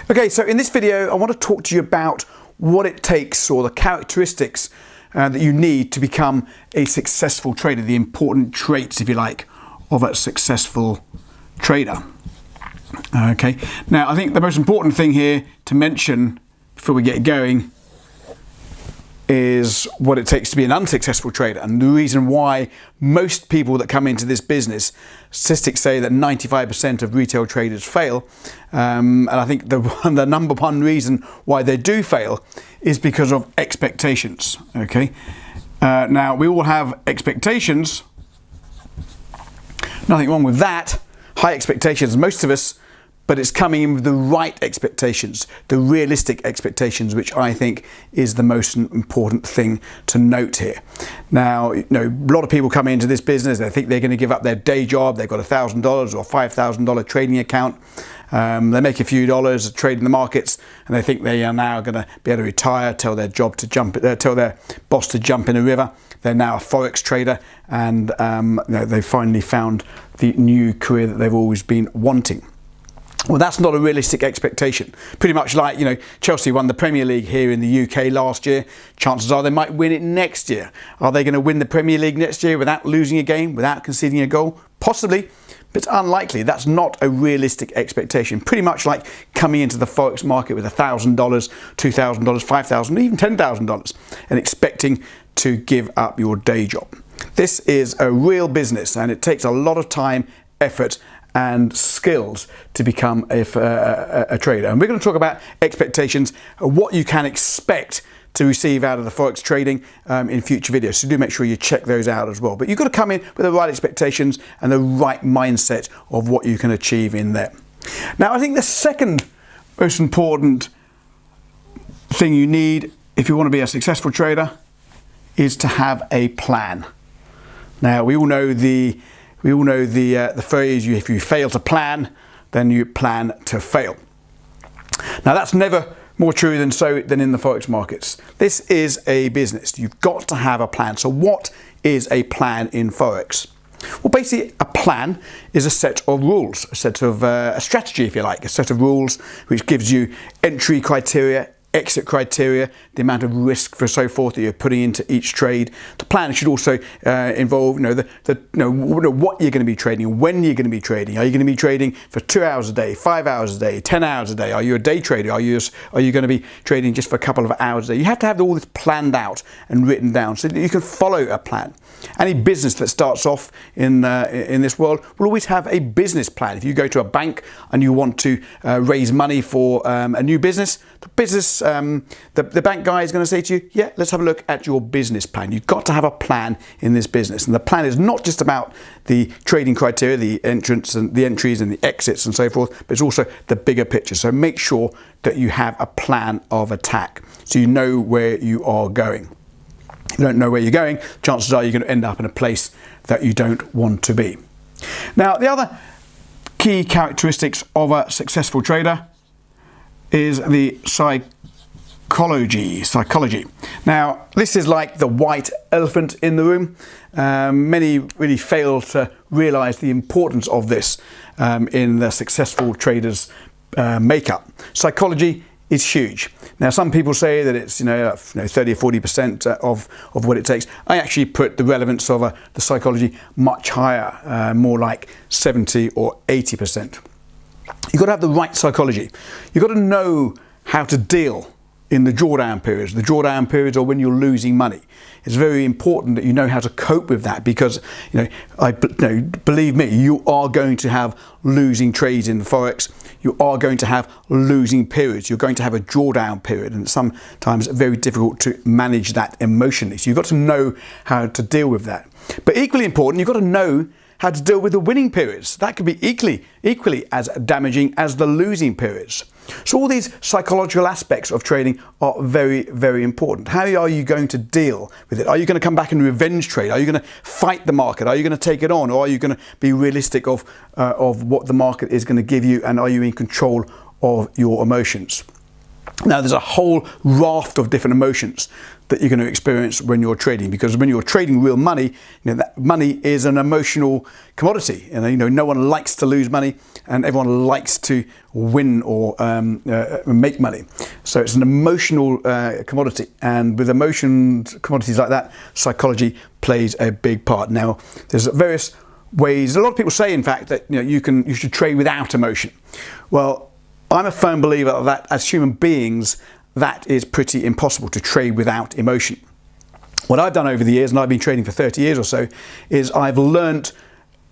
Okay, so in this video I want to talk to you about what it takes, or the characteristics that you need to become a successful trader, the important traits, if you like, of a successful trader. Okay, now I think the most important thing here to mention before we get going is what it takes to be an unsuccessful trader, and the reason why most people that come into this business, statistics say that 95% of retail traders fail, and I think the number one reason why they do fail is because of expectations. Okay, now we all have expectations, nothing wrong with that, high expectations, most of us, but it's coming in with the right expectations, the realistic expectations, which I think is the most important thing to note here. Now, a lot of people come into this business, they think they're going to give up their day job, they've got $1,000 or $5,000 trading account, they make a few dollars trading the markets, and they think they are now going to be able to retire, tell their boss to jump in a river. They're now a Forex trader, and they finally found the new career that they've always been wanting. Well, that's not a realistic expectation. Pretty much like, Chelsea won the Premier League here in the UK last year. Chances are they might win it next year. Are they going to win the Premier League next year without losing a game, without conceding a goal? Possibly, but it's unlikely. That's not a realistic expectation. Pretty much like coming into the Forex market with $1,000, $2,000, $5,000, even $10,000 and expecting to give up your day job. This is a real business, and it takes a lot of time, effort, and skills to become a trader. And we're going to talk about expectations, what you can expect to receive out of the Forex trading in future videos. So do make sure you check those out as well. But you've got to come in with the right expectations and the right mindset of what you can achieve in there. Now, I think the second most important thing you need if you want to be a successful trader is to have a plan. Now, we all know the phrase, if you fail to plan, then you plan to fail. Now, that's never more true than in the Forex markets. This is a business. You've got to have a plan. So what is a plan in Forex? Well, basically, a plan is a set of rules, a strategy, if you like, a set of rules which gives you entry criteria, exit criteria, the amount of risk for so forth that you're putting into each trade. The plan should also involve what you're going to be trading, when you're going to be trading. Are you going to be trading for 2 hours a day, 5 hours a day, 10 hours a day? Are you a day trader? Are you going to be trading just for a couple of hours a day? You have to have all this planned out and written down so that you can follow a plan. Any business that starts off in this world will always have a business plan. If you go to a bank and you want to raise money for a new business, the bank guy is going to say to you, yeah, let's have a look at your business plan. You've got to have a plan in this business. And the plan is not just about the trading criteria, the entries and the exits and so forth, but it's also the bigger picture. So make sure that you have a plan of attack so you know where you are going. If you don't know where you're going, chances are you're going to end up in a place that you don't want to be. Now, the other key characteristics of a successful trader is the psychology. Now, this is like the white elephant in the room. Many really fail to realize the importance of this in the successful trader's makeup. Psychology is huge. Now, some people say that it's 30 or 40% of what it takes. I actually put the relevance of the psychology much higher, more like 70 or 80%. You've got to have the right psychology. You've got to know how to deal in the drawdown periods. The drawdown periods are when you're losing money. It's very important that you know how to cope with that, because believe me, you are going to have losing trades in the Forex. You are going to have losing periods. You're going to have a drawdown period, and sometimes very difficult to manage that emotionally. So you've got to know how to deal with that. But equally important, you've got to know how to deal with the winning periods. That could be equally as damaging as the losing periods. So all these psychological aspects of trading are very, very important. How are you going to deal with it? Are you going to come back and revenge trade? Are you going to fight the market? Are you going to take it on? Or are you going to be realistic of what the market is going to give you? And are you in control of your emotions? Now, there's a whole raft of different emotions that you're going to experience when you're trading, because when you're trading real money, that money is an emotional commodity, and no one likes to lose money, and everyone likes to win or make money. So it's an emotional commodity, and with commodities like that, psychology plays a big part. Now, there's various ways. A lot of people say, in fact, that you should trade without emotion. Well, I'm a firm believer that as human beings, that is pretty impossible to trade without emotion. What I've done over the years, and I've been trading for 30 years or so, is I've learnt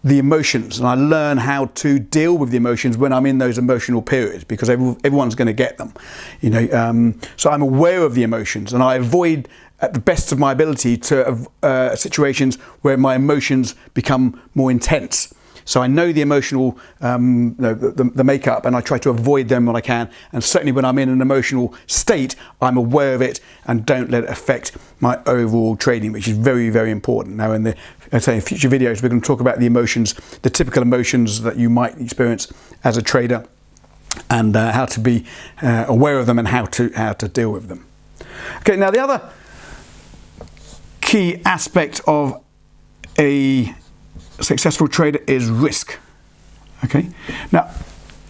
the emotions, and I learn how to deal with the emotions when I'm in those emotional periods, because everyone's going to get them. So I'm aware of the emotions, and I avoid, at the best of my ability, to situations where my emotions become more intense. So I know the emotional, the makeup, and I try to avoid them when I can. And certainly when I'm in an emotional state, I'm aware of it and don't let it affect my overall trading, which is very, very important. Now, in future videos, we're going to talk about the emotions, the typical emotions that you might experience as a trader, and how to be aware of them and how to deal with them. Okay, now the other key aspect of a successful trader is risk. Okay, now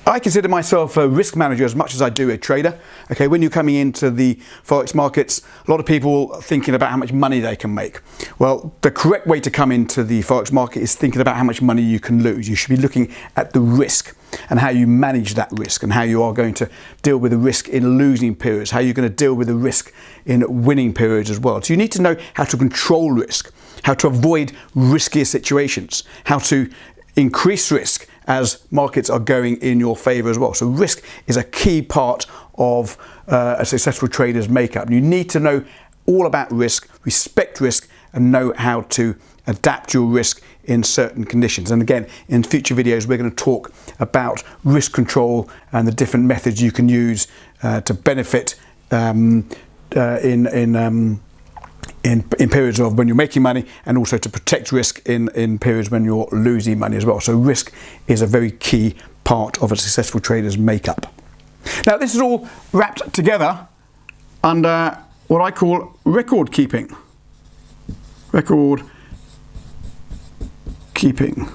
I consider myself a risk manager as much as I do a trader. Okay, when you're coming into the forex markets, a lot of people are thinking about how much money they can make. Well, the correct way to come into the forex market is thinking about how much money you can lose. You should be looking at the risk and how you manage that risk, and how you are going to deal with the risk in losing periods, how you're going to deal with the risk in winning periods as well. So you need to know how to control risk, how to avoid riskier situations, how to increase risk as markets are going in your favor as well. So risk is a key part of a successful trader's makeup. You need to know all about risk, respect risk, and know how to adapt your risk in certain conditions. And again, in future videos, we're going to talk about risk control and the different methods you can use to benefit in periods of when you're making money, and also to protect risk in periods when you're losing money as well. So risk is a very key part of a successful trader's makeup. Now, this is all wrapped together under what I call record keeping. Record keeping.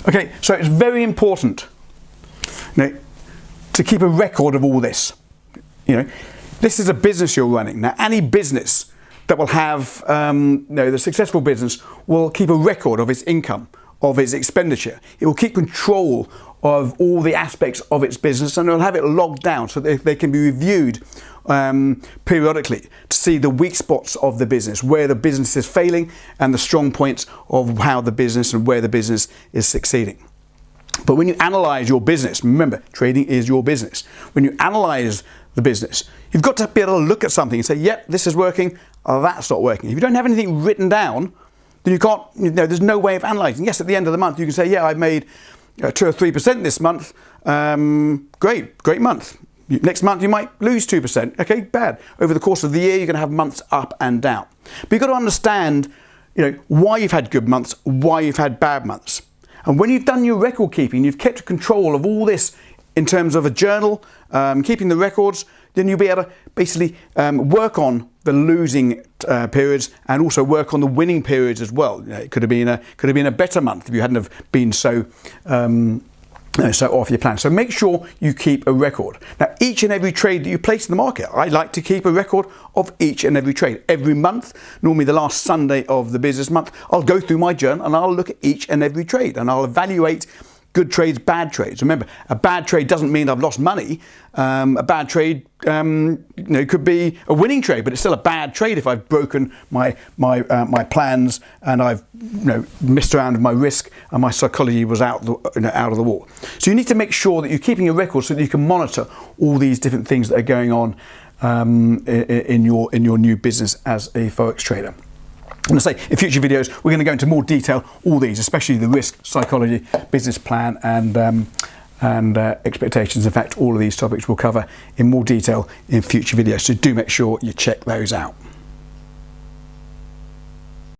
Okay, so it's very important to keep a record of all this. This is a business you're running. Now, any business that will have, the successful business will keep a record of its income, of its expenditure. It will keep control of all the aspects of its business, and it will have it logged down so that they can be reviewed periodically to see the weak spots of the business, where the business is failing, and the strong points of how the business and where the business is succeeding. But when you analyze your business, remember, trading is your business. When you analyze the business, you've got to be able to look at something and say, yep, this is working, or that's not working. If you don't have anything written down, then you can't, there's no way of analysing. Yes, at the end of the month, you can say, yeah, I've made 2 or 3% this month. Great month. Next month, you might lose 2%. Okay, bad. Over the course of the year, you're going to have months up and down. But you've got to understand, why you've had good months, why you've had bad months. And when you've done your record keeping, you've kept control of all this in terms of a journal, keeping the records, then you'll be able to basically work on the losing periods, and also work on the winning periods as well. It could have been a better month if you hadn't have been so off your plan. So make sure you keep a record. Now, each and every trade that you place in the market, I like to keep a record of each and every trade. Every month, normally the last Sunday of the business month, I'll go through my journal and I'll look at each and every trade, and I'll evaluate good trades, bad trades. Remember, a bad trade doesn't mean I've lost money. A bad trade, could be a winning trade, but it's still a bad trade if I've broken my plans and I've messed around with my risk and my psychology was out of the wall. So you need to make sure that you're keeping a record so that you can monitor all these different things that are going on in your new business as a forex trader. I'm going to say in future videos we're going to go into more detail all these, especially the risk, psychology, business plan, and expectations. In fact, all of these topics we'll cover in more detail in future videos, so do make sure you check those out.